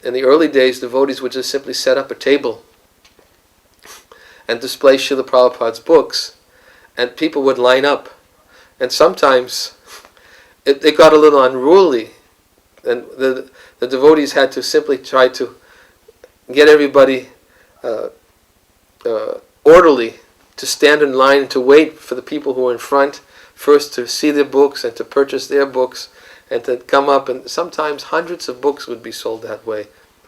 in the early days, devotees would just simply set up a table and display Srila Prabhupada's books, and people would line up. And sometimes it got a little unruly, and the devotees had to simply try to get everybody orderly to stand in line and to wait for the people who were in front first to see their books and to purchase their books and to come up, and sometimes hundreds of books would be sold that way.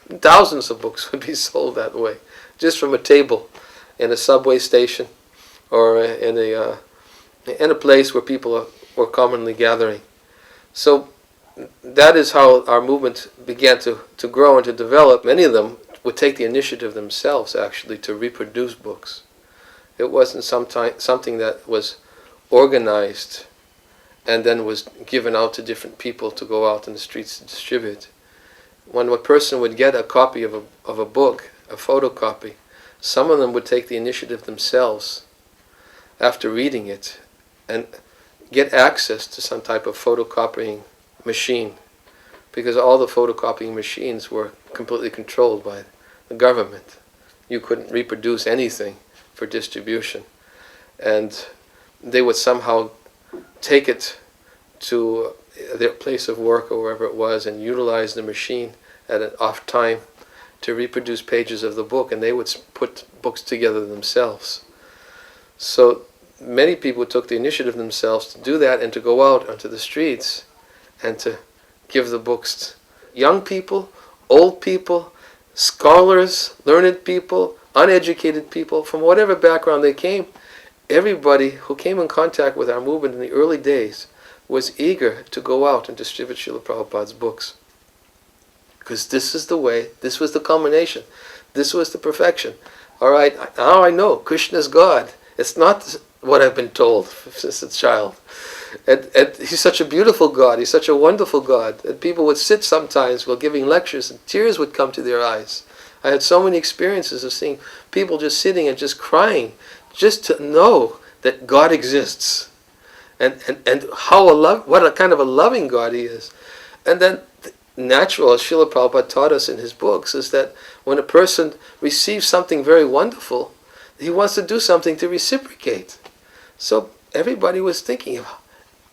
Thousands of books would be sold that way, just from a table in a subway station or in a place where people were commonly gathering. So that is how our movement began to grow and to develop. Many of them would take the initiative themselves, actually, to reproduce books. It wasn't something that was organized and then was given out to different people to go out in the streets to distribute. When a person would get a copy of a book, a photocopy, some of them would take the initiative themselves after reading it and get access to some type of photocopying machine, because all the photocopying machines were completely controlled by the government. You couldn't reproduce anything for distribution. And they would somehow take it to their place of work or wherever it was and utilize the machine at an off time to reproduce pages of the book, and they would put books together themselves. So many people took the initiative themselves to do that and to go out onto the streets and to give the books to young people, old people, scholars, learned people, uneducated people, from whatever background they came. Everybody who came in contact with our movement in the early days was eager to go out and distribute Srila Prabhupada's books. Because this is the way, this was the culmination, this was the perfection. All right, now I know Krishna's God. It's not what I've been told since a child. And he's such a beautiful God, he's such a wonderful God. And people would sit sometimes while giving lectures and tears would come to their eyes. I had so many experiences of seeing people just sitting and just crying, just to know that God exists. And what a kind of a loving God he is. And then natural, as Srila Prabhupada taught us in his books, is that when a person receives something very wonderful, he wants to do something to reciprocate. So everybody was thinking of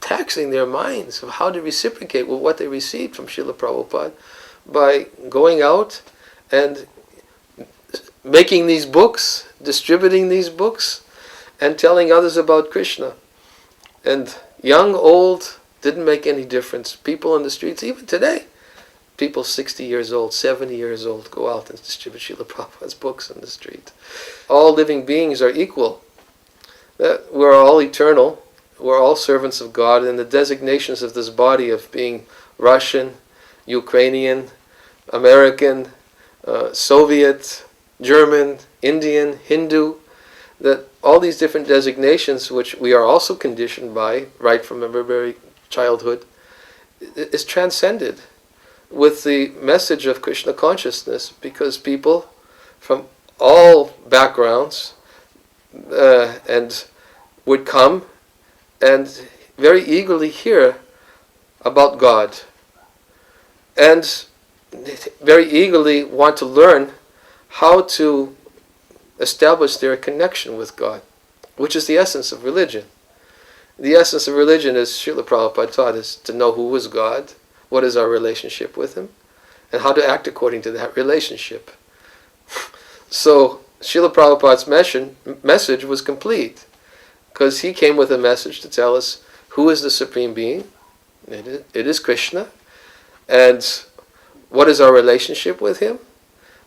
taxing their minds of how to reciprocate with what they received from Srila Prabhupada by going out and making these books, distributing these books, and telling others about Krishna. And young, old, didn't make any difference. People in the streets, even today, people 60 years old, 70 years old, go out and distribute Srila Prabhupada's books on the street. All living beings are equal. We're all eternal. We're all servants of God, and the designations of this body of being Russian, Ukrainian, American, Soviet, German, Indian, Hindu, that all these different designations, which we are also conditioned by, right from our very childhood, is transcended with the message of Krishna consciousness, because people from all backgrounds and would come and very eagerly hear about God, and very eagerly want to learn how to establish their connection with God, which is the essence of religion. The essence of religion, as Srila Prabhupada taught, is to know who is God, what is our relationship with him, and how to act according to that relationship. So Srila Prabhupada's message was complete, because he came with a message to tell us who is the Supreme Being. It is Krishna. And what is our relationship with him?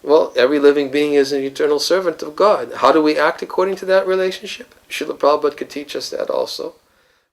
Well, every living being is an eternal servant of God. How do we act according to that relationship? Srila Prabhupada could teach us that also.